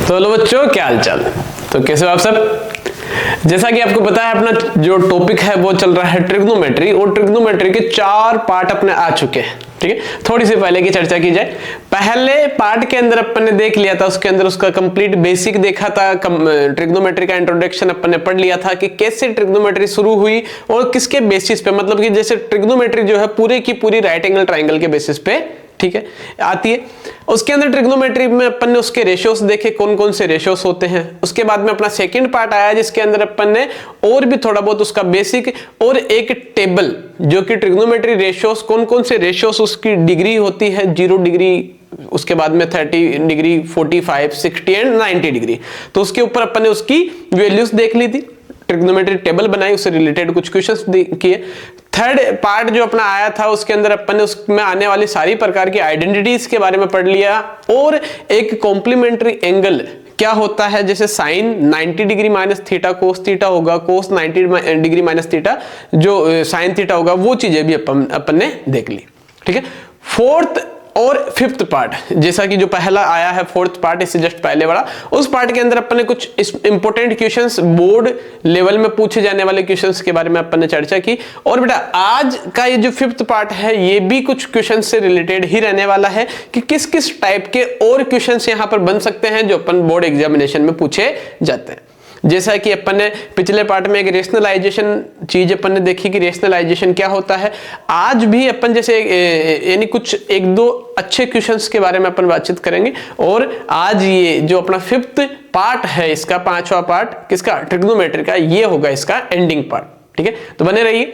तो लो बच्चों, क्या हाल चाल। तो कैसे हो आप सब। जैसा कि आपको पता है, अपना जो टॉपिक है वो चल रहा है ट्रिग्नोमेट्री, और ट्रिग्नोमेट्री के 4 पार्ट अपने आ चुके हैं। ठीक है, थोड़ी सी पहले की चर्चा की जाए। पहले पार्ट के अंदर अपन ने देख लिया था, उसके अंदर उसका कंप्लीट बेसिक देखा था, ट्रिग्नोमेट्री का इंट्रोडक्शन अपन ने पढ़ लिया था कि कैसे ट्रिग्नोमेट्री शुरू हुई और किसके बेसिस पे, मतलब कि जैसे ट्रिग्नोमेट्री जो है पूरे की पूरी राइट एंगल ट्राइंगल के बेसिस पे, ठीक है, आती है। उसके अंदर ट्रिग्नोमेट्री में अपन ने उसके रेशियोस देखे, कौन कौन से रेशियोस होते हैं। उसके बाद में अपना सेकंड पार्ट आया जिसके अंदर अपन ने और भी थोड़ा बहुत उसका बेसिक और एक टेबल, जो कि ट्रिग्नोमेट्री रेशियोस, कौन कौन से रेशियोस, उसकी डिग्री होती है 0 डिग्री, उसके बाद में 30 डिग्री, 45, 60 एंड 90 डिग्री। तो उसके ऊपर अपन ने उसकी वैल्यूज देख ली थी, ट्रिग्नोमेट्री टेबल बनाई, उससे रिलेटेड कुछ क्वेश्चंस किए। थर्ड पार्ट जो अपना आया था उसके अंदर अपन ने उसमें आने वाली सारी प्रकार की आइडेंटिटीज के बारे में पढ़ लिया, और एक कॉम्प्लीमेंट्री एंगल क्या होता है, जैसे sine 90 degree minus theta cos theta होगा, कोस 90 डिग्री माइनस थीटा जो साइन थीटा होगा, वो चीजें भी अपन ने देख ली। ठीक है, फोर्थ और फिफ्थ पार्ट, जैसा कि जो पहला आया है फोर्थ पार्ट, इससे जस्ट पहले वाला, उस पार्ट के अंदर अपन ने कुछ इंपॉर्टेंट क्वेश्चंस, बोर्ड लेवल में पूछे जाने वाले क्वेश्चंस के बारे में अपन ने चर्चा की। और बेटा आज का ये जो फिफ्थ पार्ट है, ये भी कुछ क्वेश्चंस से रिलेटेड ही रहने वाला है कि किस किस टाइप के और क्वेश्चंस यहां पर बन सकते हैं जो अपन बोर्ड एग्जामिनेशन में पूछे जाते हैं। जैसा कि अपन ने पिछले पार्ट में एक रेशनलाइजेशन चीज अपन ने देखी कि रेशनलाइजेशन क्या होता है। आज भी अपन जैसे यानी कुछ 1-2 अच्छे क्वेश्चंस के बारे में अपन बातचीत करेंगे। और आज ये जो अपना फिफ्थ पार्ट है, इसका 5वां पार्ट किसका, ट्रिग्नोमेट्री का, ये होगा इसका एंडिंग पार्ट। ठीक है, तो बने रहिए।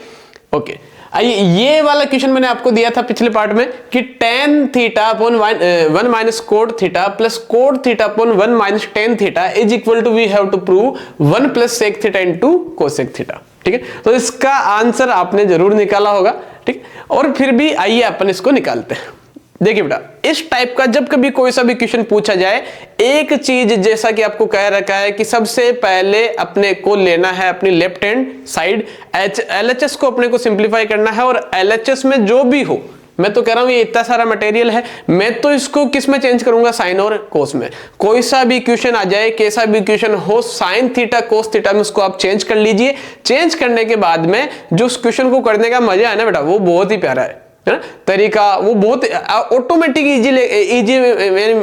ओके, आइए, ये वाला क्वेश्चन मैंने आपको दिया था पिछले पार्ट में कि tan theta upon 1 minus cot theta plus cot theta upon 1 minus tan theta is equal to, we have to prove 1 plus sec theta into cosec theta. ठीक है, तो इसका आंसर आपने जरूर निकाला होगा। ठीक, और फिर भी आइए अपन इसको निकालते हैं। देखिए बेटा, इस टाइप का जब कभी कोई सा भी क्वेश्चन पूछा जाए, एक चीज जैसा कि आपको कह रखा है कि सबसे पहले अपने को लेना है अपनी लेफ्ट हैंड साइड, LHS को अपने को सिंप्लीफाई करना है, और LHS में जो भी हो, मैं तो कह रहा हूं ये इतना सारा मटेरियल है, मैं तो इसको किस में चेंज करूंगा, साइन और कोस में। कोई सा भी क्वेश्चन आ जाए, कैसा भी क्वेश्चन हो, साइन थीटा कोस थीटा में उसको आप चेंज कर लीजिए। चेंज करने के बाद में जो उस क्वेश्चन को करने का मजा है ना बेटा, वो बहुत ही प्यारा है ना, तरीका वो बहुत ऑटोमेटिक इजी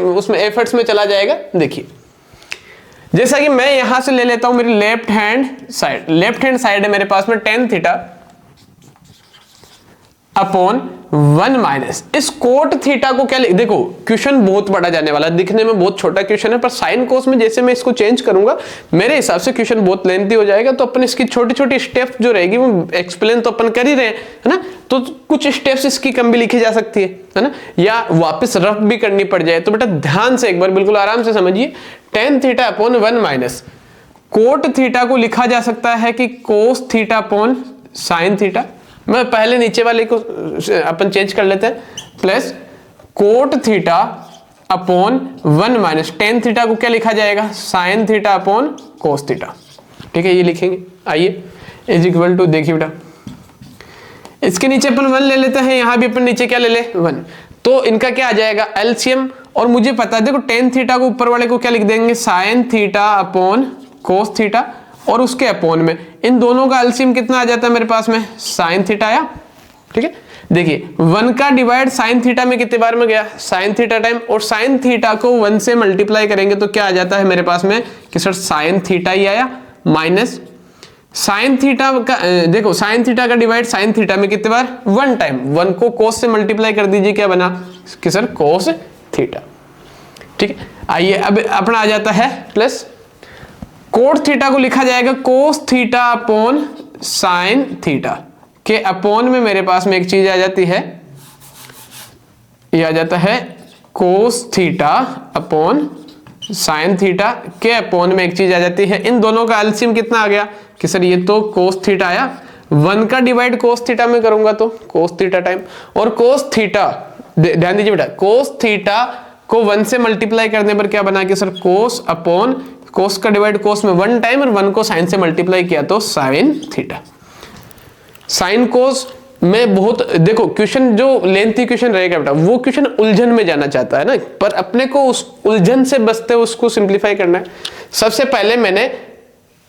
उसमें एफर्ट्स में चला जाएगा। देखिए, जैसा कि मैं यहां से ले लेता हूं मेरी लेफ्ट हैंड साइड है मेरे पास में tan थीटा अपॉन 1 माइनस इस कोट थीटा को क्या, देखो क्वेश्चन बहुत बड़ा जाने वाला है, दिखने में बहुत छोटा क्वेश्चन है, पर साइन कोस में जैसे मैं इसको चेंज करूंगा मेरे हिसाब से क्वेश्चन बहुत लेंथी हो जाएगा। तो अपन इसकी छोटी छोटी स्टेप्स जो रहेगी वो एक्सप्लेन तो अपन कर ही रहे हैं, है ना, तो कुछ स्टेप्स इसकी कम भी लिखी जा सकती है ना, या वापस रफ भी करनी पड़ जाए। तो बेटा ध्यान से एक बार बिल्कुल आराम से समझिए, tan theta upon 1 minus cot theta को लिखा जा सकता है कि कोस थीटा अपॉन साइन थीटा। मैं पहले नीचे वाले को अपन चेंज कर लेते हैं, plus cot theta upon 1 minus tan theta को क्या लिखा जाएगा, sine theta upon cos theta. ठीक है, ये लिखेंगे। आइए, इज इक्वल टू, देखिए बेटा इसके नीचे अपन 1 ले लेते हैं, यहां भी अपन नीचे क्या ले ले 1, तो इनका क्या आ जाएगा एलसीएम। और मुझे पता है, देखो tan थीटा को ऊपर वाले को क्या लिख देंगे, sine theta upon cos theta, और उसके अपॉन में इन दोनों का एलसीएम कितना आ जाता है मेरे पास में, साइन थीटा आया। ठीक है, देखिए 1 का डिवाइड साइन थीटा में कितने बार में गया, साइन थीटा टाइम, और साइन थीटा को 1 से मल्टीप्लाई करेंगे तो क्या आ जाता है मेरे पास में कि सर साइन थीटा ही आया, माइनस साइन थीटा का, देखो साइन थीटा का डिवाइड साइन थीटा में कितने बार, 1 टाइम, 1 को कोस से मल्टीप्लाई कर दीजिए, क्या बना कि सर कोस थीटा। ठीक है, आइए अब अपना आ जाता है प्लस कोट थीटा को लिखा जाएगा कोस थीटा अपॉन साइन थीटा के अपॉन में मेरे पास में एक चीज आ जाती है, ये आ जाता है cos theta upon sine theta के अपॉन में एक चीज आ जाती है, इन दोनों का एलसीएम कितना आ गया कि सर ये तो कोस थीटा आया, 1 का डिवाइड कोस थीटा में करूंगा तो कोस थीटा टाइम, और कोस थीटा ध्यान दीजिए बेटा, कोस थीटा को 1 से मल्टीप्लाई करने पर क्या बना कि सर कोस अपॉन कोस का डिवाइड कोस में 1 टाइम, और 1 को साइन से मल्टीप्लाई किया तो साइन थीटा। साइन कोस मैं बहुत देखो क्वेश्चन जो लेंथी क्वेश्चन रहेगा बेटा वो क्वेश्चन उलझन में जाना चाहता है ना, पर अपने को उस उलझन से बचते हुए उसको सिंप्लीफाई करना है। सबसे पहले मैंने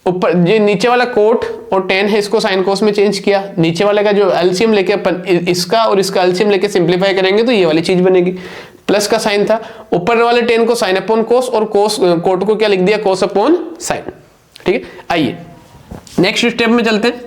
ऊपर ये नीचे वाला कोट और टेन है इसको साइन कोस में चेंज किया, नीचे वाले का जो एलसीएम लेके अपन इसका और इसका एलसीएम लेके सिंप्लीफाई करेंगे तो ये वाली चीज बनेगी। प्लस का साइन था, ऊपर वाले टेन को साइन अपॉन कोस और कोस कोट को क्या लिख दिया, कोस अपॉन साइन। ठीक है, आइए नेक्स्ट स्टेप में चलते हैं।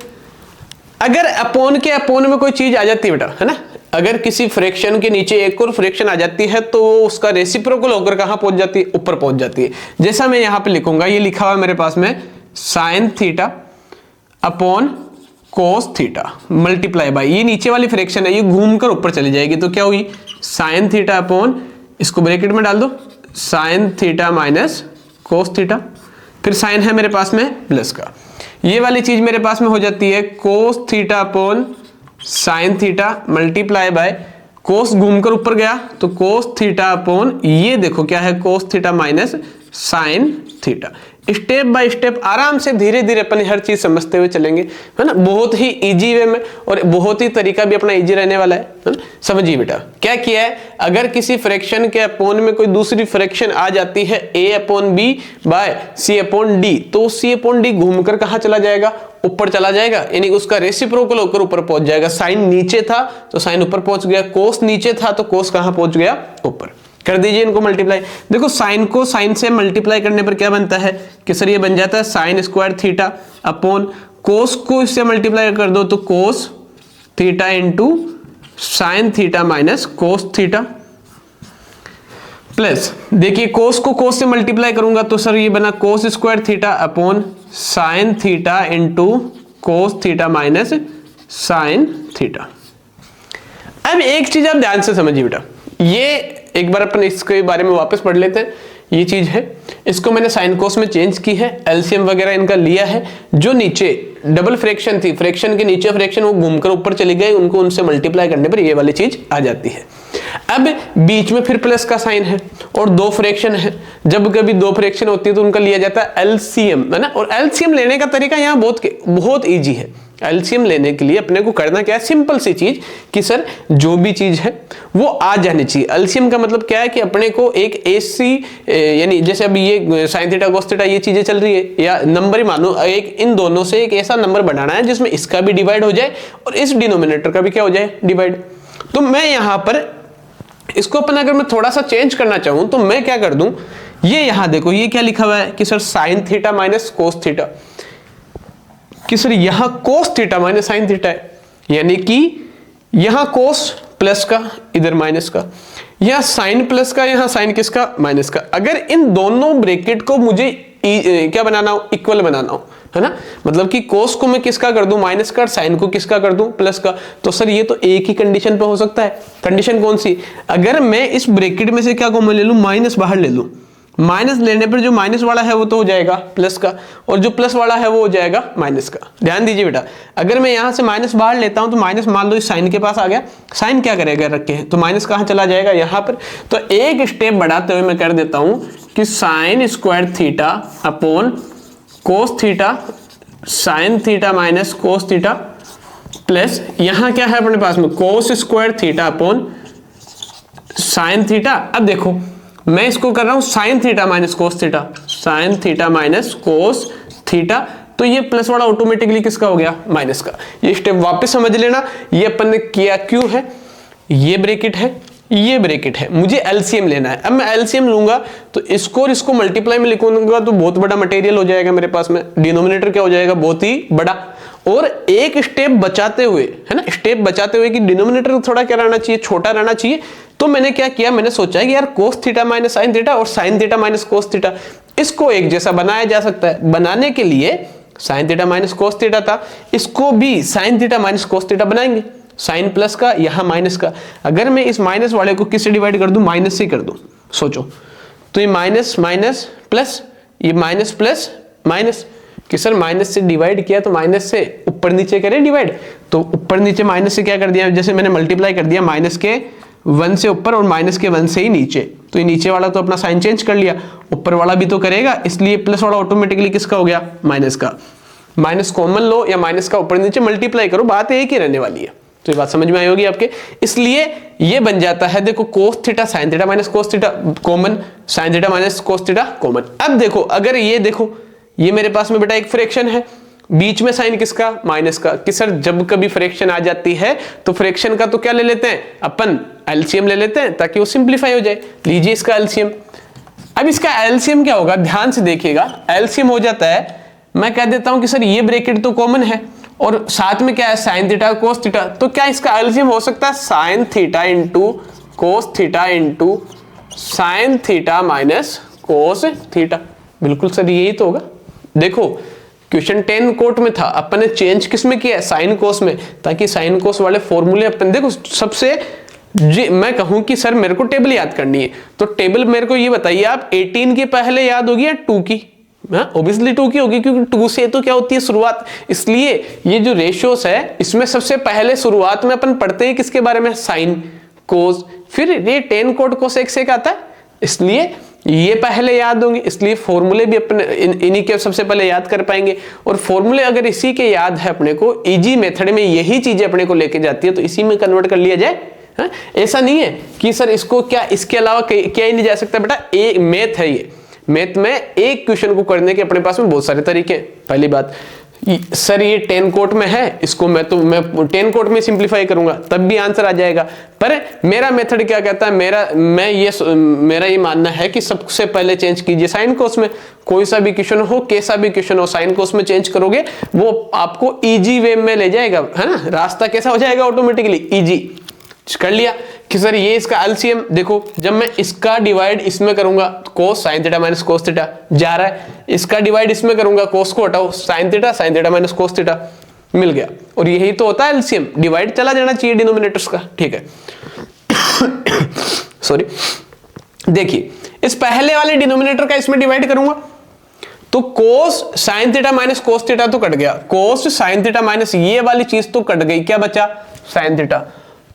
अगर अपोन के अपोन में कोई चीज आ जाती है बेटा, है ना, अगर किसी फ्रैक्शन के नीचे एक और फ्रैक्शन आ जाती है तो उसका रेसिप्रोकल होकर कहां पहुंच जाती है, ऊपर पहुंच जाती है। जैसा मैं यहां पे लिखूंगा, ये लिखा हुआ है मेरे पास में sine theta upon cos theta multiply bye, ये नीचे वाली फ्रैक्शन है ये घूमकर ऊपर चली जाएगी तो क्या हुई, साइन थीटा अपॉन, इसको ब्रैकेट में डाल दो, sign theta minus cos theta, फिर साइन है मेरे पास में प्लस का, ये वाली चीज मेरे पास में हो जाती है cos theta upon sine theta multiply by, cos घूमकर ऊपर गया तो कोस थीटा अपॉन, ये देखो क्या है, cos theta minus sine theta. Step by step आराम से धीरे धीरे अपन हर चीज समझते हुए चलेंगे, है ना, बहुत ही इजी वे में, और बहुत ही तरीका भी अपना इजी रहने वाला है ना। समझिए बेटा क्या किया है, अगर किसी फ्रैक्शन के अपोन में कोई दूसरी फ्रैक्शन आ जाती है a upon B by c upon D, तो c अपॉन डी घूमकर कहां चला जाएगा, ऊपर चला जाएगा, यानी उसका रेसिप्रोकल होकर ऊपर पहुंच जाएगा। साइन नीचे था तो साइन ऊपर पहुंच गया, कोस नीचे था तो कोस कहां पहुंच गया, ऊपर। कर दीजिए इनको मल्टीप्लाई, देखो साइन को साइन से मल्टीप्लाई करने पर क्या बनता है कि सर ये बन जाता है साइन स्क्वायर थीटा अपॉन कोस को इससे मल्टीप्लाई कर दो तो cos theta into sign theta minus cos theta, plus देखिए कोस को कोस से मल्टीप्लाई करूंगा तो सर ये बना कोस square theta upon sine theta into cos theta minus sine theta. अब एक चीज आप ध्यान से समझिए बेटा, ये एक बार अपन इसके बारे में वापस पढ़ लेते हैं। ये चीज है, इसको मैंने साइन कोस में चेंज की है, एलसीएम वगैरह इनका लिया है, जो नीचे डबल फ्रैक्शन थी, फ्रैक्शन के नीचे फ्रैक्शन वो घूमकर ऊपर चली गई, उनको उनसे मल्टीप्लाई करने पर ये वाली चीज आ जाती है। अब बीच में फिर प्लस का साइन है और दो फ्रैक्शन है, जब कभी दो फ्रैक्शन होती है तो उनका लिया जाता है एलसीएम, है ना, और एलसीएम लेने का तरीका यहाँ बहुत ईजी है। एलसीएम लेने के लिए अपने को करना क्या है, सिंपल सी चीज कि सर जो भी चीज है वो आ जानी चाहिए। एलसीएम का मतलब क्या है कि अपने को एक ऐसी, यानी जैसे अभी ये साइन थीटा कोस थीटा ये चीजें चल रही है, या नंबर ही मानो एक, इन दोनों से एक ऐसा नंबर बनाना है जिसमें इसका भी डिवाइड हो जाए और इस डिनोमिनेटर का भी क्या हो जाए, डिवाइड। तो मैं यहां पर इसको अपन अगर मैं थोड़ा सा चेंज करना चाहूं तो मैं क्या कर दूं, ये यहां देखो ये क्या लिखा हुआ है कि sir sign theta minus cos theta, कि सर यहां कोस थीटा माइनस साइन थीटा है, यानी कि यहां कोस प्लस का इधर माइनस का, यहां साइन प्लस का यहां साइन किसका, माइनस का। अगर इन दोनों ब्रैकेट को मुझे क्या बनाना हो, इक्वल बनाना हो, है ना, मतलब कि कोस को मैं किसका कर दूं, माइनस का, और साइन को किसका कर दूं, प्लस का। तो सर ये तो एक ही कंडीशन पे हो सकता है। कंडीशन कौन सी, अगर मैं इस ब्रैकेट में से क्या कॉमन ले लूं, माइनस बाहर ले लूं, माइनस लेने पर जो माइनस वाला है वो तो हो जाएगा प्लस का, और जो प्लस वाला है वो हो जाएगा माइनस का। ध्यान दीजिए बेटा, अगर मैं यहां से माइनस बाहर लेता हूं तो माइनस मान लो इस साइन के पास आ गया, साइन क्या करेगा रखे हैं तो माइनस कहां चला जाएगा, यहां पर। तो एक स्टेप बढ़ाते हुए मैं कर देता हूं कि sine square theta upon cos theta sine theta minus cos theta, plus यहां क्या है अपने पास में कोस square theta upon sine theta. अब देखो मैं इसको कर रहा हूं sign theta minus cos theta, sign theta minus cos theta, तो ये प्लस वाला ऑटोमेटिकली किसका हो गया, माइनस का। ये स्टेप वापस समझ लेना, ये अपन ने किया क्यों है, ये ब्रैकेट है, ये ब्रैकेट है, मुझे एलसीएम लेना है। अब मैं एलसीएम लूंगा तो इसको और इसको मल्टीप्लाई में लिखूंगा तो बहुत बड़ा मटेरियल हो जाएगा मेरे पास में, डिनोमिनेटर क्या हो जाएगा, बहुत ही बड़ा। और एक स्टेप बचाते हुए, है ना, स्टेप बचाते हुए कि डिनोमिनेटर थोड़ा क्या रहना चाहिए, छोटा रहना चाहिए। तो मैंने क्या किया, मैंने सोचा कि यार cos theta minus sine theta और sine theta minus cos theta, इसको एक जैसा बनाया जा सकता है। बनाने के लिए sign theta minus cos theta था, इसको भी sign theta minus cos theta बनाएंगे, साइन प्लस का यहां माइनस का। अगर मैं इस माइनस वाले को किससे डिवाइड कर दूं, माइनस से कर दूं, सोचो तो ये माइनस माइनस प्लस, ये माइनस प्लस माइनस, कि सर माइनस से डिवाइड किया तो माइनस से ऊपर नीचे करें डिवाइड, तो ऊपर नीचे माइनस से क्या कर दिया, जैसे मैंने मल्टीप्लाई कर दिया माइनस के 1 से ऊपर और माइनस के 1 से ही नीचे, तो ये नीचे वाला तो अपना साइन चेंज कर लिया, ऊपर वाला भी तो करेगा, इसलिए प्लस वाला ऑटोमेटिकली किसका हो गया, माइनस का। माइनस कॉमन लो या माइनस का ऊपर नीचे मल्टीप्लाई करो, बात एक ही रहने वाली है। तो ये बात समझ में आई होगी आपके। इसलिए ये बन जाता है देखो cos theta sin theta minus cos theta common, sin theta minus cos theta common. अब देखो अगर ये देखो ये मेरे पास में बेटा एक फ्रैक्शन है, बीच में साइन किसका, माइनस का, कि सर जब कभी फ्रैक्शन आ जाती है तो फ्रैक्शन का तो क्या ले लेते हैं अपन, एलसीएम ले लेते हैं ताकि वो सिंप्लीफाई हो जाए। लीजिए इसका एलसीएम। अब इसका एलसीएम क्या होगा, ध्यान से देखिएगा, एलसीएम हो जाता है, मैं कह देता हूं कि सर ये ब्रैकेट तो कॉमन है और साथ में क्या है साइन थीटा कोस थीटा, तो क्या इसका एलसीएम हो सकता है sign theta into cos theta into sign theta minus cos theta. बिल्कुल सर यही तो होगा। देखो क्वेश्चन 10 कोट में था, अपन ने चेंज किस में किया है, साइन कोस में, ताकि साइन कोस वाले फॉर्मूले अपन देखो सबसे जी मैं कहूं कि सर मेरे को टेबल याद करनी है तो टेबल मेरे को ये बताइए आप 18 के पहले याद होगी या 2 की, ऑब्वियसली 2 की होगी क्योंकि 2 से तो क्या होती है शुरुआत। इसलिए ये जो रेशियोस है इसमें सबसे पहले शुरुआत में अपन पढ़ते हैं किसके बारे में, साइन कोस, फिर ये 10 कोट कोसेक सेक आता है, इसलिए ये पहले याद होंगे, इसलिए फॉर्मूले भी अपने इन्हीं के सबसे पहले याद कर पाएंगे। और फॉर्मूले अगर इसी के याद है अपने को, इजी मेथड में यही चीजें अपने को लेके जाती है तो इसी में कन्वर्ट कर लिया जाए। ऐसा नहीं है कि सर इसको क्या इसके अलावा क्या ही नहीं जा सकता, बेटा एक मैथ है, ये मैथ में एक क्वेश्चन को करने के अपने पास में बहुत सारे तरीके हैं। पहली बात सर ये 10 कोट में है, इसको मैं 10 कोट में सिंप्लीफाई करूंगा तब भी आंसर आ जाएगा, पर मेरा मेथड क्या कहता है, मेरा ये मानना है कि सबसे पहले चेंज कीजिए साइन कोस में, कोई सा भी क्वेश्चन हो कैसा भी क्वेश्चन हो साइन कोस में चेंज करोगे वो आपको इजी वे में ले जाएगा, है ना, रास्ता कैसा हो जाएगा ऑटोमेटिकली इजी। कर लिया कि सर ये इसका एलसीएम देखो, जब मैं इसका डिवाइड इसमें करूंगा कोस sine theta minus cos theta जा रहा है, इसका डिवाइड इसमें करूंगा कोस को हटाओ sine theta minus cos theta मिल गया। और यही तो होता है एलसीएम, डिवाइड चला जाना चाहिए डिनोमिनेटर्स का, ठीक है। सॉरी, देखिए इस पहले वाले डिनोमिनेटर का इसमें डिवाइड करूंगा तो कोस sine theta minus cos theta तो कट गया, कोस साइन थीटा माइनस ये वाली चीज तो कट गई, क्या बचा साइन थीटा।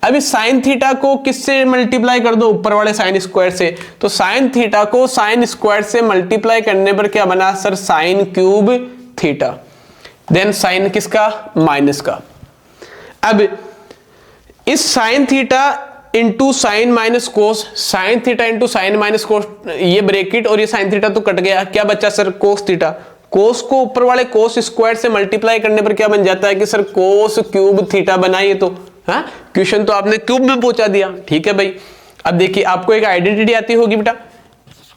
अब इस साइन थीटा को किससे मल्टीप्लाई कर दो, ऊपर वाले साइन स्क्वायर से, तो साइन थीटा को साइन स्क्वायर से मल्टीप्लाई करने पर क्या बना sir sine cube theta, then sine किसका माइनस का। अब इस sine theta into sine minus cos, sine theta into sine minus cos, ये ब्रैकेट और ये साइन थीटा तो कट गया, क्या बचा सर कोस थीटा। कोस को ऊपर वाले कोस स्क्वायर से मल्टीप्लाई करने पर क्या बन जाता है कि सर कोस क्यूब थीटा बनाइए, तो हाँ क्वेश्चन तो आपने क्यूब में पहुंचा दिया, ठीक है भाई। अब देखिए आपको एक आइडेंटिटी आती होगी बेटा,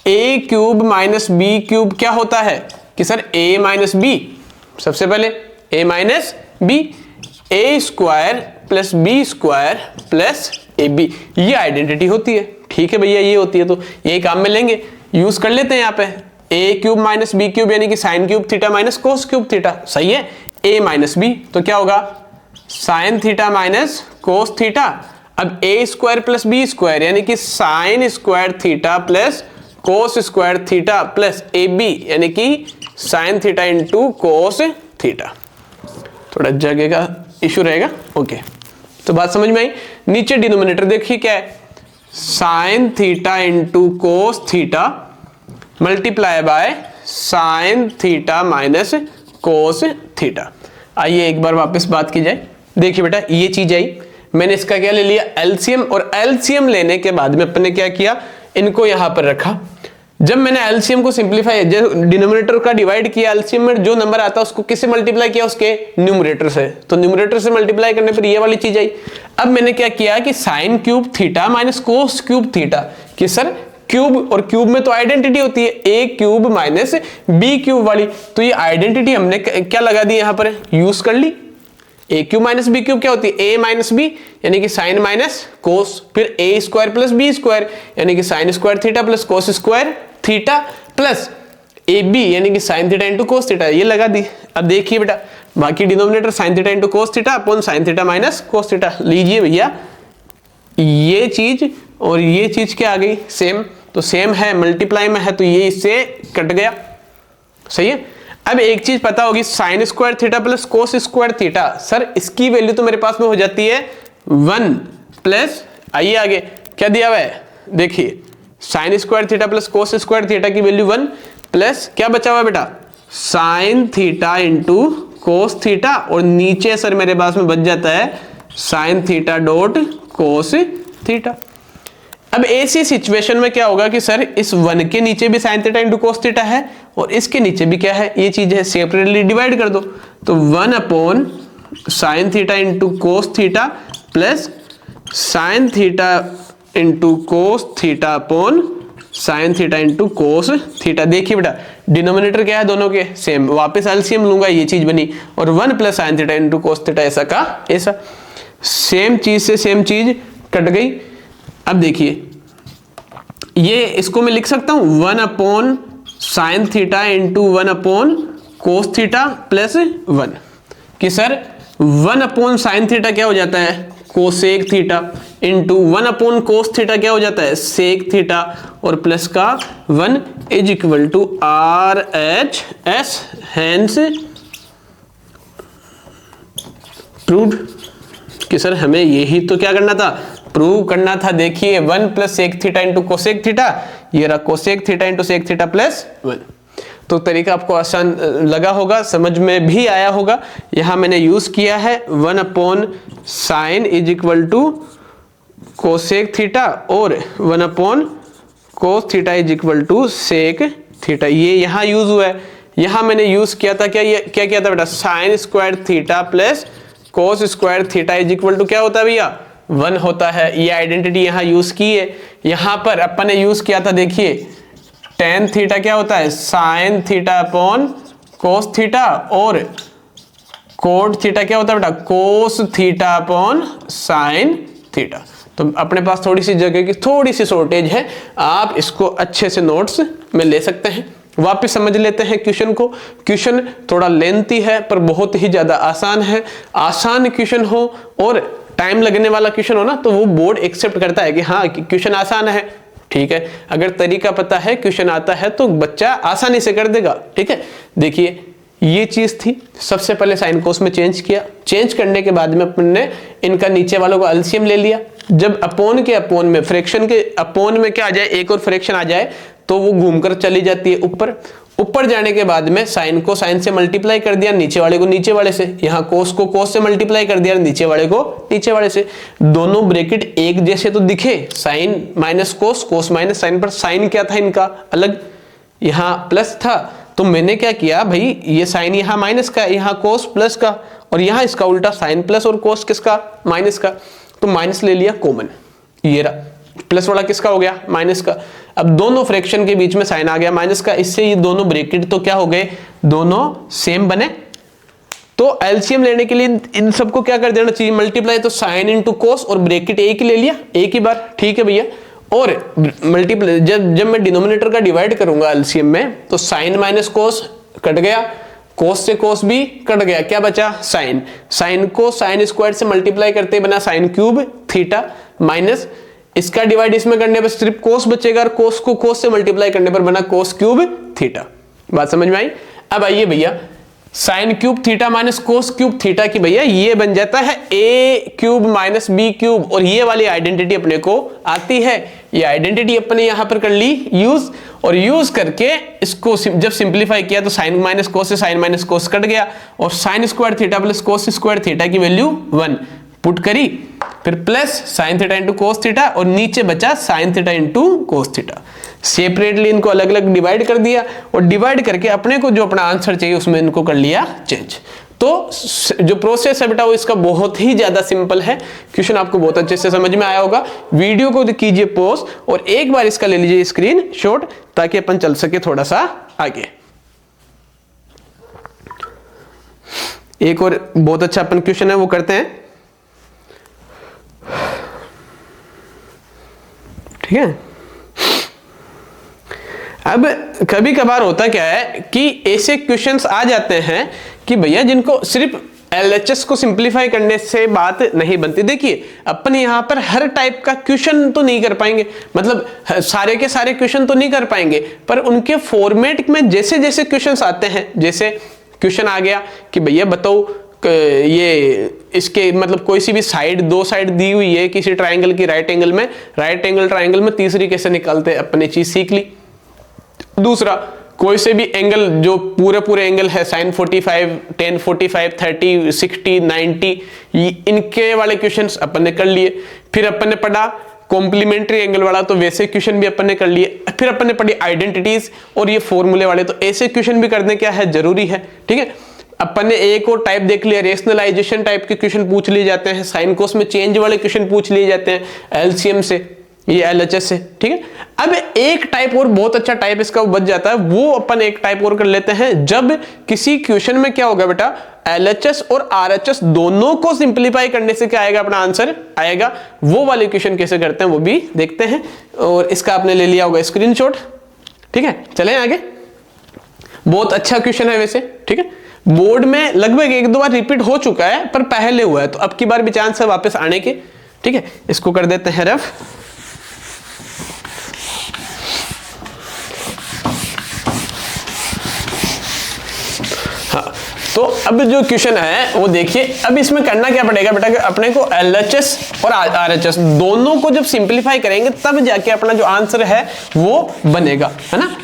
ए क्यूब माइनस बी क्यूब क्या होता है कि सर ए माइनस बी, सबसे पहले A minus B, A square plus B square plus A B, ये आइडेंटिटी होती है, ठीक है भैया ये होती है, तो यही काम में लेंगे, यूज कर लेते हैं यहाँ पे A cube minus B cube यानी कि sine cube theta minus cos cube theta, सही है। ए माइनस बी तो क्या होगा sine theta minus cos theta, अब A square plus B square यानी कि sine square theta plus cos square theta plus A B यानी कि sine theta into cos theta, थोड़ा जगह का इशू रहेगा, ओके। तो बात समझ में आई। नीचे डिनोमिनेटर देखिए क्या है, sign theta into cos theta multiply by sine theta minus cos theta. आइए एक बार वापस बात की जाए, देखिए बेटा ये चीज आई, मैंने इसका क्या ले लिया एलसीएम, और एलसीएम लेने के बाद में अपन ने क्या किया, इनको यहां पर रखा। जब मैंने एलसीएम को सिंप्लीफाई डिनोमिनेटर का डिवाइड किया, एलसीएम में जो नंबर आता है उसको किससे मल्टीप्लाई किया, उसके न्यूमरेटर से, तो न्यूमरेटर से मल्टीप्लाई करने पर ये वाली चीज आई। अब मैंने क्या किया कि sine cube theta minus cos cube theta, कि सर क्यूब और क्यूब में तो आइडेंटिटी होती है ए क्यूब माइनस बी क्यूब वाली, तो ये आइडेंटिटी हमने क्या लगा दी यहां पर यूज कर ली। ए क्यूब माइनस बी क्यूब क्या होती है ए माइनस बी यानी कि साइन माइनस कोस, फिर A square plus B square यानी कि sine square theta plus cos square theta plus A B यानी कि sine theta into cos theta, ये लगा दी। अब देखिए बेटा बाकी denominator sine theta into cos theta upon sine theta minus cos theta, लीजिए भैया ये चीज और ये चीज क्या आ गई सेम, तो सेम है मल्टीप्लाई में है तो ये इससे कट गया, सही है। अब एक चीज पता होगी sign square theta plus cos square theta, sir इसकी वैल्यू तो मेरे पास में हो जाती है 1 प्लस, आइए आगे क्या दिया हुआ है देखिए sign square theta plus cos square theta की वैल्यू 1 प्लस क्या बचा हुआ बेटा sign theta into cos theta, और नीचे सर मेरे पास में बच जाता है साइन थीटा डॉट कोस थीटा। अब ऐसी सिचुएशन में क्या होगा कि सर इस 1 के नीचे भी sign theta into cos theta है और इसके नीचे भी क्या है, ये चीज है, सेपरेटली डिवाइड कर दो। तो 1 upon sine theta into cos theta plus sign theta into cos theta upon sine theta into cos theta. देखिए बेटा डिनोमिनेटर क्या है दोनों के सेम, वापस एलसीएम लूंगा, ये चीज बनी, और 1 plus sign theta into cos theta ऐसा का ऐसा, सेम चीज से सेम चीज कट गई। अब देखिए ये इसको मैं लिख सकता हूं 1 upon sine theta into 1 upon cos theta plus 1 कि सर 1 अपॉन साइन थीटा क्या हो जाता है, cosec theta, into 1 upon cos theta क्या हो जाता है, सेक थीटा, और प्लस का 1 is equal to R H S, hence proved कि सर हमें यही तो क्या करना था, प्रूव करना था। देखिए 1 plus sec theta into cosec theta, ये रहा cosec theta into sec theta plus 1। तो तरीका आपको आसान लगा होगा, समझ में भी आया होगा। यहां मैंने यूज किया है 1 upon sine is equal to cosec theta और 1 upon cos theta is equal to sec theta, ये यहां यूज हुआ है। यहां मैंने यूज किया था क्या, ये क्या किया था बेटा, sine square theta plus cos square theta is equal to क्या होता है भैया, 1 होता है। ये आइडेंटिटी यहां यूज की है। यहां पर अपन ने यूज किया था, देखिए टेन थीटा क्या होता है, sine theta upon cos theta, और कोट थीटा क्या होता है बेटा, कोस थीटा अपॉन साइन थीटा। तो अपने पास थोड़ी सी जगह की थोड़ी सी शॉर्टेज है, आप इसको अच्छे से नोट्स में ले सकते हैं। वापस समझ लेते हैं क्वेश्चन को। क्वेश्चन थोड़ा लेंथी है पर बहुत ही ज्यादा आसान है। आसान क्वेश्चन हो और टाइम लगने वाला क्वेश्चन हो ना, तो वो बोर्ड एक्सेप्ट करता है कि हाँ क्वेश्चन आसान है, ठीक है। अगर तरीका पता है, क्वेश्चन आता है, तो बच्चा आसानी से कर देगा, ठीक है। देखिए ये चीज थी, सबसे पहले साइन कोस में चेंज किया, चेंज करने के बाद में अपन ने इनका नीचे वालों को एलसीएम ले लिया। जब अपोन के अपोन में, फ्रैक्शन के अपोन में क्या आ जाए, एक और फ्रैक्शन आ जाए, तो वो घूमकर चली जाती है ऊपर। ऊपर जाने के बाद में साइन को साइन से मल्टीप्लाई कर दिया, नीचे वाले को नीचे वाले से, यहाँ कोस को कोस से मल्टीप्लाई कर दिया, नीचे वाले को नीचे वाले से। दोनों ब्रैकेट एक जैसे तो दिखे, sine minus cos, cos minus sine, पर साइन क्या था इनका अलग, यहाँ प्लस था। तो मैंने क्या किया भाई, ये साइन यहाँ माइनस का, यहाँ कोस प्लस का, और यहाँ इसका उल्टा साइन प्लस और कोस किसका, माइनस का। तो माइनस ले लिया कॉमन, ये रहा, प्लस वाला किसका हो गया, माइनस का। अब दोनों फ्रैक्शन के बीच में साइन आ गया माइनस का, इससे ये दोनों ब्रैकेट तो क्या हो गए, दोनों सेम बने। तो एलसीएम लेने के लिए इन सबको क्या कर देना चाहिए, मल्टीप्लाई। तो साइन इंटू कोस और ब्रैकेट एक ही ले लिया, एक ही बार, ठीक है भैया। और मल्टीप्लाई जब मैं डिनोमिनेटर का डिवाइड करूंगा एलसीएम में, तो साइन माइनस कोस कट गया, कोस से कोस भी कट गया, क्या बचा, साइन। साइन को साइन स्क्वायर से मल्टीप्लाई करते बना साइन क्यूब थीटा, माइनस इसका डिवाइड इसमें करने पर सिर्फ कोस बचेगा, और कोस को कोस से मल्टीप्लाई करने पर बना कोस क्यूब थीटा। बात समझ में आई। अब आइए भैया, sign cube theta minus cos cube theta की भैया ये बन जाता है ए क्यूब माइनस बी क्यूब, और ये वाली आइडेंटिटी अपने को आती है। ये आइडेंटिटी अपने यहां पर कर ली यूज, और यूज करके इसको जब सिंप्लीफाई किया तो साइन माइनस कोस से साइन माइनस कोस कट गया, और sign square theta plus cos square theta की वैल्यू 1 पुट करी, फिर plus sign theta into cos theta, और नीचे बचा sign theta into cos theta. Separately इनको अलग अलग डिवाइड कर दिया, और डिवाइड करके अपने को जो अपना आंसर चाहिए उसमें इनको कर लिया चेंज। तो जो प्रोसेस है बेटा वो इसका बहुत ही ज्यादा सिंपल है। क्वेश्चन आपको बहुत अच्छे से समझ में आया होगा। वीडियो को कीजिए पॉज और एक बार इसका ले लीजिए स्क्रीन शॉट, ताकि अपन चल सके थोड़ा सा आगे। एक और बहुत अच्छा अपन क्वेश्चन है वो करते हैं, ठीक है। अब कभी कभार होता क्या है कि ऐसे क्वेश्चंस आ जाते हैं कि भैया जिनको सिर्फ एलएचएस को सिंपलीफाई करने से बात नहीं बनती। देखिए अपन यहां पर हर टाइप का क्वेश्चन तो नहीं कर पाएंगे, मतलब सारे के सारे क्वेश्चन तो नहीं कर पाएंगे, पर उनके फॉर्मेट में जैसे जैसे क्वेश्चंस आते हैं, जैसे क्वेश्चन आ गया कि भैया बताओ ये इसके मतलब कोई सी भी साइड, दो साइड दी हुई है किसी ट्राइंगल की, राइट एंगल में, राइट एंगल ट्राइंगल में तीसरी कैसे निकालते हैं अपने चीज सीख ली। दूसरा कोई से भी एंगल जो पूरे एंगल है sin 45, tan 45, 30, 60, 90 इनके वाले क्वेश्चंस अपन ने कर लिए। फिर अपन ने पढ़ा कॉम्प्लीमेंट्री एंगल वाला, तो वैसे क्वेश्चन भी अपन ने कर लिए। फिर अपन ने पढ़ी आइडेंटिटीज और ये फॉर्मूले वाले, तो ऐसे क्वेश्चन भी करने क्या है जरूरी है। ठीक है, अपन ने एक और टाइप देख लिया, रेशनलाइजेशन टाइप के क्वेश्चन पूछ लिए जाते हैं, साइन कोस में चेंज वाले क्वेश्चन पूछ लिए जाते हैं एलसीएम से, ये एलएचएस से। ठीक है, अब एक टाइप और बहुत अच्छा टाइप इसका बच जाता है, वो अपन एक टाइप और कर लेते हैं। जब किसी क्वेश्चन में क्या होगा बेटा, एलएचएस और आरएचएस दोनों को सिंप्लीफाई करने से क्या आएगा, अपना आंसर आएगा। वो वाले क्वेश्चन कैसे करते हैं वो भी देखते हैं, और इसका आपने ले लिया होगा स्क्रीनशॉट। ठीक है, चलें आगे। बहुत अच्छा क्वेश्चन है वैसे। ठीक है, बोर्ड में लगभग एक दो बार रिपीट हो चुका है, पर पहले हुआ है, तो अब की बार भी चांस है वापस आने के। ठीक है, इसको कर देते हैं रफ। हाँ, तो अब जो क्वेश्चन है वो देखिए। अब इसमें करना क्या पड़ेगा बेटा, कि अपने को एलएचएस और आरएचएस दोनों को जब सिंप्लीफाई करेंगे तब जाके अपना जो आंसर है वो बनेगा, है ना।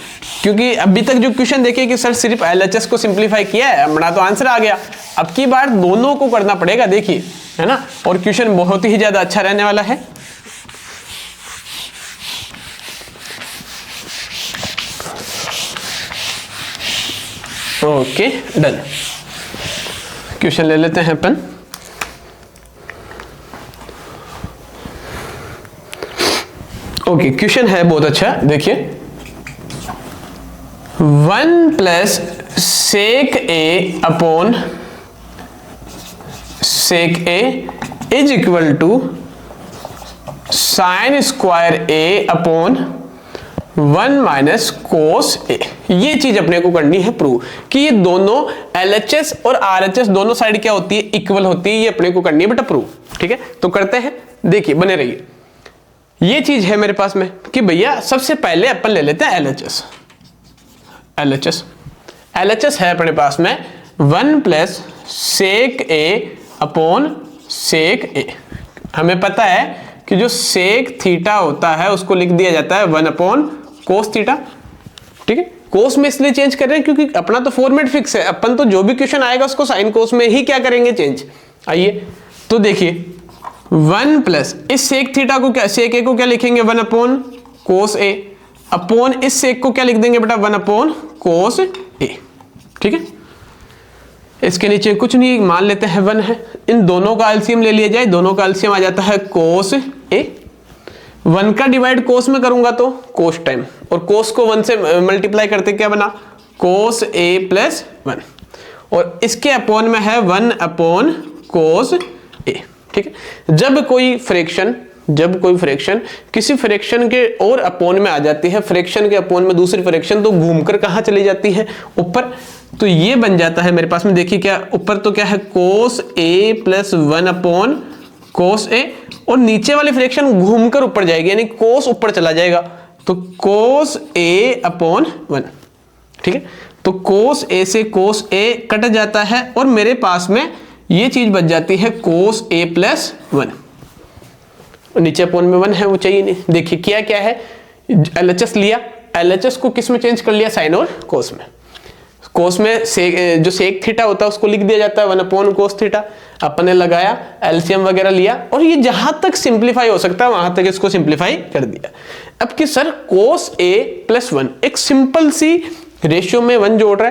क्योंकि अभी तक जो क्वेश्चन देखिए कि सर सिर्फ एलएचएस को सिंप्लीफाई किया है, अपना तो आंसर आ गया। अब की बार दोनों को करना पड़ेगा, देखिए, है ना। और क्वेश्चन बहुत ही ज्यादा अच्छा रहने वाला है। Okay, done. क्वेश्चन ले लेते हैं अपन। ओके, क्वेश्चन है बहुत अच्छा, देखिए। 1 plus sec A upon sec A is equal to sine square A upon 1 minus cos A. ये चीज अपने को करनी है प्रूव, कि ये दोनों एलएचएस और आरएचएस दोनों साइड क्या होती है, इक्वल होती है। ये अपने को करनी है बेटा प्रूव। ठीक है, तो करते हैं, देखिए बने रहिए। ये चीज है मेरे पास में कि भैया सबसे पहले अपन ले लेते हैं एलएचएस। एलएचएस है अपने पास में 1 plus sec A upon sec ए। हमें पता है कि जो सेक थीटा होता है उसको लिख दिया जाता है 1 अपॉन कोस थीटा। ठीक है, कोस में इसलिए चेंज कर रहे हैं क्योंकि अपना तो फॉर्मेट फिक्स है। अपन तो जो भी क्वेश्चन आएगा उसको साइन कोस में ही क्या करेंगे, चेंज। आइए तो देखिए, 1 प्लस इस सेक थीटा को क्या, सेक ए को क्या लिखेंगे, 1 अपॉन कोस ए, अपॉन इस सेक को क्या लिख देंगे बेटा, 1 अपॉन कोस ए। ठीक है, इसके नीचे कुछ नहीं, मान लेते हैं 1 है। इन दोनों का एलसीएम ले लिया जाए, दोनों का एलसीएम आ जाता है कोस ए। 1 का डिवाइड कोस में करूंगा तो कोस टाइम, और कोस को 1 से मल्टीप्लाई करते क्या बना, कोस ए प्लस 1, और इसके अपॉन में है 1 अपॉन कोस ए। ठीक है, जब कोई फ्रैक्शन किसी फ्रैक्शन के और अपॉन में आ जाती है, फ्रैक्शन के अपॉन में दूसरी फ्रैक्शन, तो घूमकर कहां चली जाती है, ऊपर। तो ये बन जाता है मेरे पास में, देखिए क्या ऊपर तो क्या है, कोस ए प्लस 1 अपॉन कोस ए, और नीचे वाली फ्रैक्शन घूमकर ऊपर जाएगी, यानी कोस ऊपर चला जाएगा, तो कोस ए अपॉन 1। ठीक है, तो कोस ए से कोस ए कट जाता है, और मेरे पास में ये चीज बच जाती है कोस ए प्लस 1। नीचे अपॉन में 1 है, वो चाहिए नहीं। देखिए क्या क्या है, एलएचएस लिया, एलएचएस को किस में चेंज कर लिया, साइन और कोस में। कोस में जो सेक थीटा होता है उसको लिख दिया जाता है 1 अपॉन कोस थीटा। अपन ने लगाया, एलसीएम वगैरह लिया, और ये जहां तक सिंप्लीफाई हो सकता है वहां तक इसको सिंप्लीफाई कर दिया। अब कि सर कोस ए प्लस 1 एक सिंपल सी रेशियो में 1 जोड़ रहा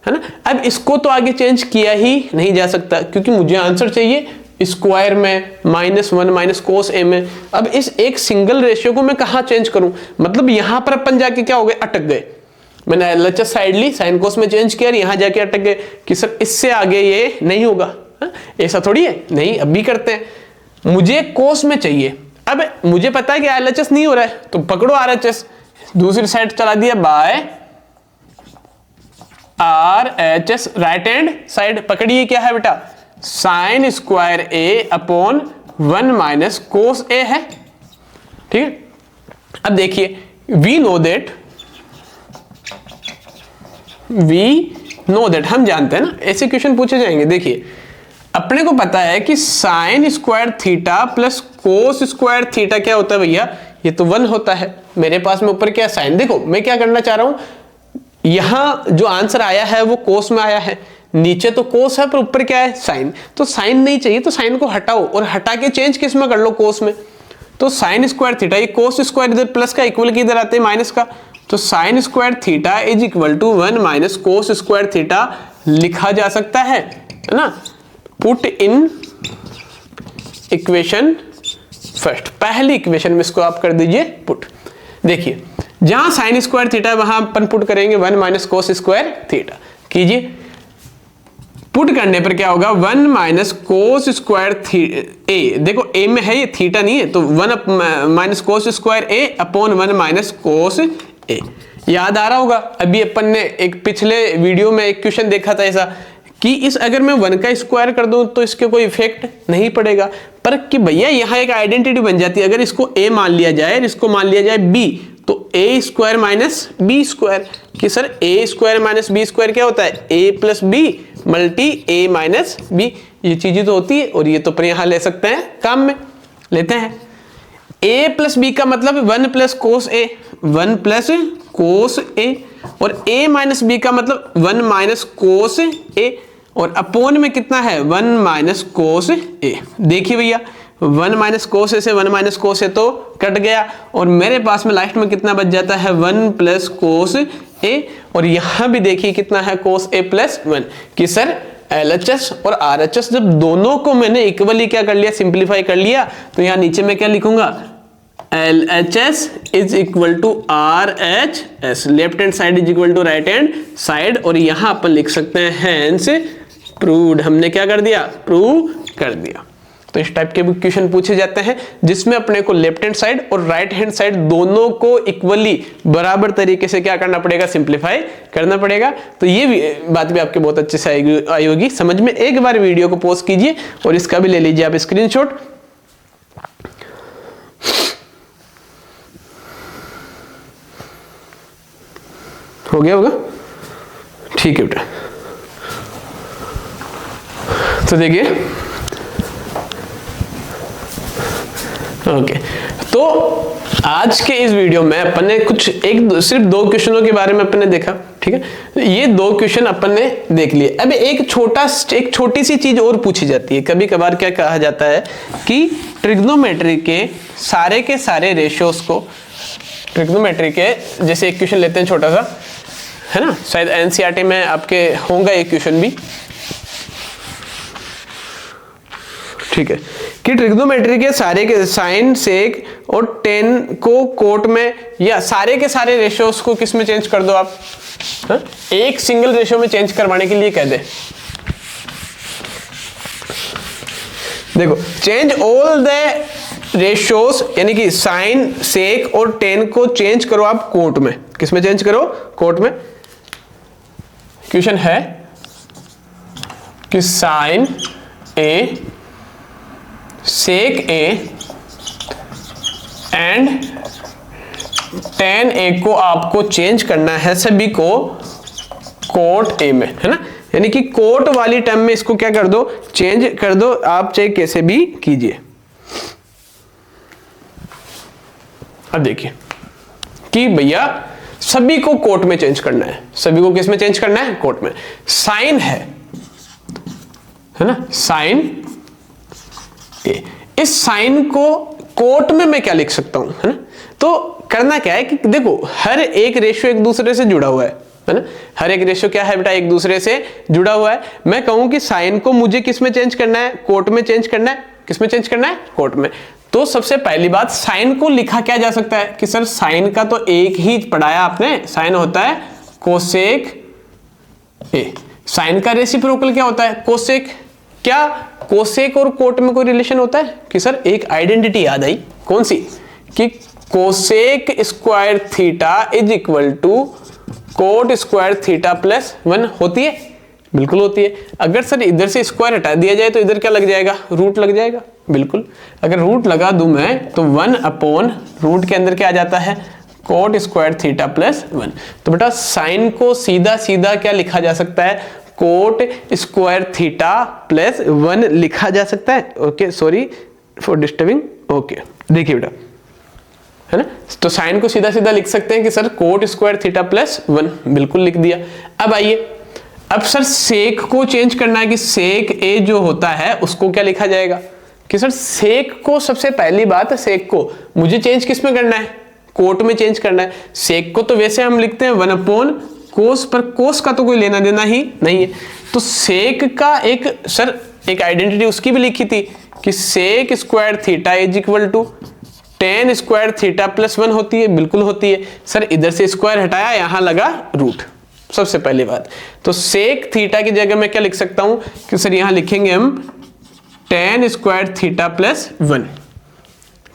है ना। अब इसको तो आगे चेंज किया ही नहीं जा सकता, क्योंकि मुझे आंसर चाहिए स्क्वायर में, -1 माइनस कोस ए में। अब इस एक सिंगल रेशियो को मैं कहां चेंज करूं, मतलब यहां पर अपन जाके क्या हो गए, अटक गए। मैंने एलएचएस साइड ली, साइन कोस में चेंज किया, यहां जाके अटक गए कि सर इससे आगे ये नहीं होगा। हा? ऐसा थोड़ी है, नहीं, अभी करते हैं। मुझे कोस में चाहिए, अब मुझे पता है कि एलएचएस नहीं हो रहा है, तो पकड़ो आरएचएस, दूसरी साइड चला दिया by RHS, right hand side पकड़िए, क्या है बेटा, sine square A upon 1 minus cos A है। ठीक है, अब देखिए, वी नो दैट हम जानते हैं ना, ऐसे क्वेश्चन पूछे जाएंगे। देखिए अपने को पता है कि sine square theta plus cos square theta क्या होता है भैया, ये तो 1 होता है। मेरे पास में ऊपर क्या साइन, देखो मैं क्या करना चाह रहा हूं, यहां जो आंसर आया है वो कोस में आया है, नीचे तो कोस है पर ऊपर क्या है साइन, तो साइन नहीं चाहिए तो साइन को हटाओ और हटा के चेंज किस में कर लो कोस में, तो साइन स्क्वायर थीटा, ये कोस स्क्वायर इधर प्लस का इक्वल की इधर आते हैं माइनस का, तो sine square theta is equal to 1 minus cos square theta लिखा जा सकता है ना। पुट इन इक्वेशन फर्स्ट, पहली इक्वेशन में इसको आप कर दीजिए पुट। देखिए जहां साइन स्क्वायर थीटा वहां अपन पुट करेंगे 1 माइनस कोस स्क्वायर थीटा, कीजिए पुट करने पर क्या होगा 1 माइनस कोस स्क्वायर ए, देखो ए में है ये थीटा नहीं है, तो 1 minus cos square A upon 1 minus cos ए। याद आ रहा होगा अभी अपन ने एक पिछले वीडियो में एक क्वेश्चन देखा था ऐसा कि इस अगर मैं 1 का स्क्वायर कर दूं तो इसके कोई इफेक्ट नहीं पड़ेगा, पर कि भैया यहाँ एक आइडेंटिटी बन जाती है, अगर इसको a मान लिया जाए और इसको मान लिया जाए b, तो a square minus b square, कि sir a square minus b square क्या होता है a plus b multi a minus b, ये चीजें तो होती है और ये तो अपन यहाँ ले सकते हैं काम में, लेते हैं। a प्लस b का मतलब 1 plus cos a, 1 plus cos a, और a माइनस b का मतलब 1 माइनस कोस a, और अपोन में कितना है 1 माइनस कोस a। देखिए भैया 1 माइनस कोस a से 1 माइनस कोस a तो कट गया और मेरे पास में लास्ट में कितना बच जाता है 1 प्लस कोस a, और यहां भी देखिए कितना है कोस a प्लस 1, कि सर LHS और RHS जब दोनों को मैंने इक्वली क्या कर लिया सिंप्लीफाई कर लिया, तो यहां नीचे में क्या लिखूंगा LHS is equal to RHS, left hand side is equal to right hand side, और यहां अपन लिख सकते हैं हेंस प्रूव्ड, हमने क्या कर दिया प्रूव कर दिया। तो इस टाइप के क्वेश्चन पूछे जाते हैं जिसमें अपने को लेफ्ट हैंड साइड और राइट हैंड साइड दोनों को इक्वली बराबर तरीके से क्या करना पड़ेगा सिंप्लीफाई करना पड़ेगा। तो ये बात भी आपके बहुत अच्छे से आई होगी समझ में। एक बार वीडियो को पॉज कीजिए और इसका भी ले लीजिए आप स्क्रीनशॉट। हो गया होगा, ठीक है बेटा। तो देखिए ओके, तो आज के इस वीडियो में अपन ने कुछ सिर्फ 2 क्वेश्चनों के बारे में अपन ने देखा, ठीक है। ये 2 क्वेश्चन अपन ने देख लिए। अब एक छोटी सी चीज और पूछी जाती है, कभी कभार क्या कहा जाता है कि ट्रिग्नोमेट्री के सारे रेशियोज को, ट्रिग्नोमेट्री के जैसे एक क्वेश्चन लेते हैं छोटा सा, है ना, शायद एनसीईआरटी में आपके होगा एक क्वेश्चन भी, ठीक है, कि ट्रिग्नोमेट्री के साइन सेक और टेन को कोट में या सारे के सारे रेशियोज को किस में चेंज कर दो आप, हा? एक सिंगल रेशियो में चेंज करवाने के लिए कह दे, देखो चेंज ऑल द रेशियोज, यानी कि साइन सेक और टेन को चेंज करो आप कोट में, किस में चेंज करो कोट में। क्वेश्चन है कि sine A sec A and tan A को आपको चेंज करना है सभी को कोट ए में, है ना, यानी कि कोट वाली टर्म में इसको क्या कर दो चेंज कर दो, आप चाहे कैसे भी कीजिए। अब देखिए कि भैया सभी को कोट में चेंज करना है, सभी को किस में चेंज करना है कोट में। साइन है ना, साइन ए, इस साइन को कोट में मैं क्या लिख सकता हूं, है ना, तो करना क्या है कि देखो हर एक रेशियो एक दूसरे से जुड़ा हुआ है ना, हर एक रेशियो क्या है बेटा एक दूसरे से जुड़ा हुआ है। मैं कहूं कि साइन को मुझे किस में चेंज करना है कोट में चेंज करना है, किस में चेंज करना है कोट में। तो सबसे पहली बात साइन को लिखा क्या जा सकता है कि सर साइन का तो एक ही पढ़ाया आपने, साइन होता है कोसेक ए, साइन का रेसिप्रोकल क्या होता है कोसेक। क्या कोसेक और कोट में कोई रिलेशन होता है कि सर एक आइडेंटिटी याद आई, कौन सी, कि cosec square theta is equal to cot square theta plus 1 होती है, बिल्कुल होती है। अगर सर इधर से स्क्वायर हटा दिया जाए तो इधर क्या लग जाएगा रूट लग जाएगा, बिल्कुल। अगर रूट लगा दूं मैं तो 1 अपॉन रूट के अंदर क्या आ जाता है कोट स्क्वायर थीटा प्लस 1। तो बेटा साइन को सीधा सीधा क्या लिखा जा सकता है कोट स्क्वायर थीटा प्लस 1 लिखा जा सकता है। Okay, sorry for disturbing. Okay देखिए बेटा है ना। तो साइन को सीधा सीधा लिख सकते हैं कि sir coat square theta plus 1, बिल्कुल लिख दिया। अब आइए, अब सर सेक को चेंज करना है कि सेक ए जो होता है उसको क्या लिखा जाएगा, कि सर सेक को सबसे पहली बात है, सेक को मुझे चेंज किस में करना है, कोट में चेंज करना है। सेक को तो वैसे हम लिखते हैं 1 अपॉन कोस, पर कोस का तो कोई लेना देना ही नहीं है। तो सेक का एक सर एक आइडेंटिटी उसकी भी लिखी थी कि sec square theta is equal to tan square theta plus 1 होती है, बिल्कुल होती है। सर इधर से स्क्वायर हटाया, यहां लगा रूट, सबसे पहली बात। तो सेक थीटा की जगह मैं क्या लिख सकता हूं कि सर यहां लिखेंगे हम टेन स्क्वायर थीटा प्लस 1,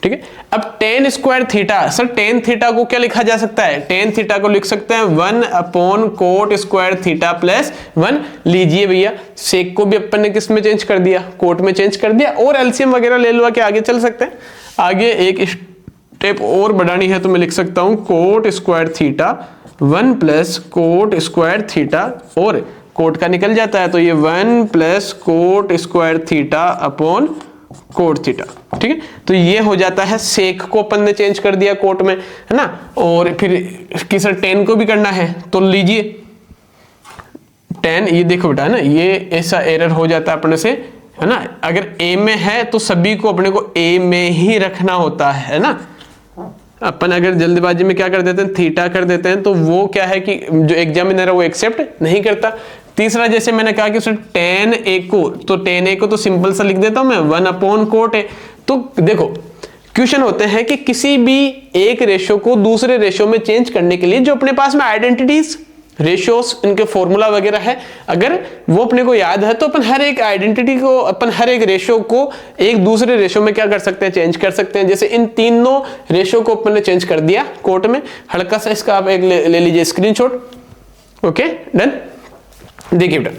ठीक है। अब ten square theta, sir tan theta को क्या लिखा जा सकता है, टेन थीटा को लिख सकते हैं 1 upon coat square theta plus 1। लीजिए भैया, सेक को भी अपन ने किस में चेंज कर दिया, कोट में चेंज कर दिया, और एलसीएम वगैरह ले लो के आगे चल सकते हैं। आगे एक स्टेप और बढ़ानी है तो मैं लिख सकता हूं coat square theta 1 plus coat square theta, और कोट का निकल जाता है तो ये 1 plus coat square theta upon cot theta, ठीक है। तो ये हो जाता है, सेक को अपन ने चेंज कर दिया कोट में, है ना। और फिर कि सर टेन को भी करना है तो लीजिए टेन, ये देखो बेटा, है ना, ये ऐसा एरर हो जाता है अपने से, है ना। अगर ए में है तो सभी को अपने को ए में ही रखना होता है ना। अपन अगर जल्दबाजी में क्या कर देते हैं, थीटा कर देते हैं, तो वो क्या है कि जो एग्जामिनर है वो एक्सेप्ट नहीं करता। तीसरा, जैसे मैंने कहा कि सर टेन ए को, तो टेन ए को तो सिंपल सा लिख देता हूं मैं 1 अपॉन कोट ए। तो देखो क्वेश्चन होते हैं कि किसी भी एक रेशियो को दूसरे रेशियो में चेंज करने के लिए जो अपने पास में आइडेंटिटीज, रेशियोस, इनके फॉर्मूला वगैरह है, अगर वो अपने को याद है तो अपन हर एक आइडेंटिटी को, अपन हर एक रेशियो को एक दूसरे रेशियो में क्या कर सकते हैं, चेंज कर सकते हैं। जैसे इन तीनों रेशियो को अपन ने चेंज कर दिया कोट में, हल्का सा इसका आप एक ले लीजिए स्क्रीनशॉट। Okay done. देखिए बेटा,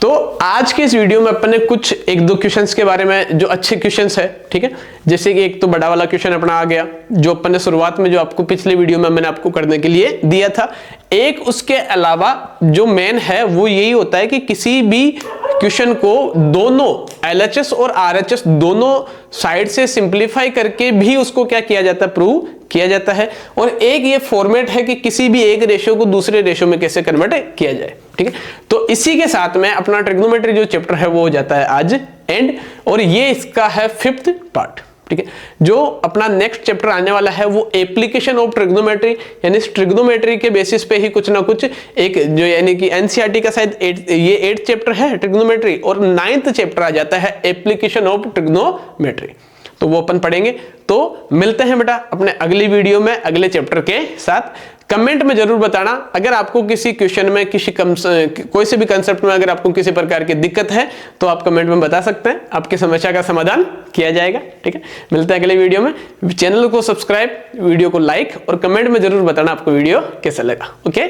तो आज के इस वीडियो में अपन ने कुछ एक दो क्वेश्चंस के बारे में जो अच्छे क्वेश्चंस है, ठीक है। जैसे कि एक तो बड़ा वाला क्वेश्चन अपना आ गया जो अपन ने शुरुआत में जो आपको पिछले वीडियो में मैंने आपको करने के लिए दिया था। एक उसके अलावा जो मेन है वो यही होता है कि किसी भी क्वेश्चन को दोनों LHS और RHS दोनों साइड से सिंप्लीफाई करके भी उसको क्या किया जाता है, प्रूव किया जाता है। और एक ये फॉर्मेट है कि किसी भी एक रेशियो को दूसरे रेशियो में कैसे कन्वर्ट किया जाए, ठीक है। तो इसी के साथ में अपना ट्रिग्नोमेट्री जो चैप्टर है वो हो जाता है आज एंड, और ये इसका है 5th पार्ट, ठीक है। जो अपना नेक्स्ट चैप्टर आने वाला है वो एप्लीकेशन ऑफ ट्रिग्नोमेट्री, यानी ट्रिग्नोमेट्री के बेसिस पे ही कुछ ना कुछ एक जो, यानी कि एनसीईआरटी का शायद ये 8th चैप्टर है ट्रिग्नोमेट्री, और 9th चैप्टर आ जाता है एप्लीकेशन ऑफ ट्रिग्नोमेट्री, तो वो अपन पढ़ेंगे। तो मिलते हैं बेटा अपने अगली वीडियो में अगले चैप्टर के साथ। कमेंट में जरूर बताना अगर आपको किसी क्वेश्चन में, कोई से भी कंसेप्ट में अगर आपको किसी प्रकार की दिक्कत है तो आप कमेंट में बता सकते हैं, आपकी समस्या का समाधान किया जाएगा, ठीक है। मिलते हैं अगले वीडियो में। चैनल को सब्सक्राइब, वीडियो को लाइक और कमेंट में जरूर बताना आपको वीडियो कैसा लगा। ओके।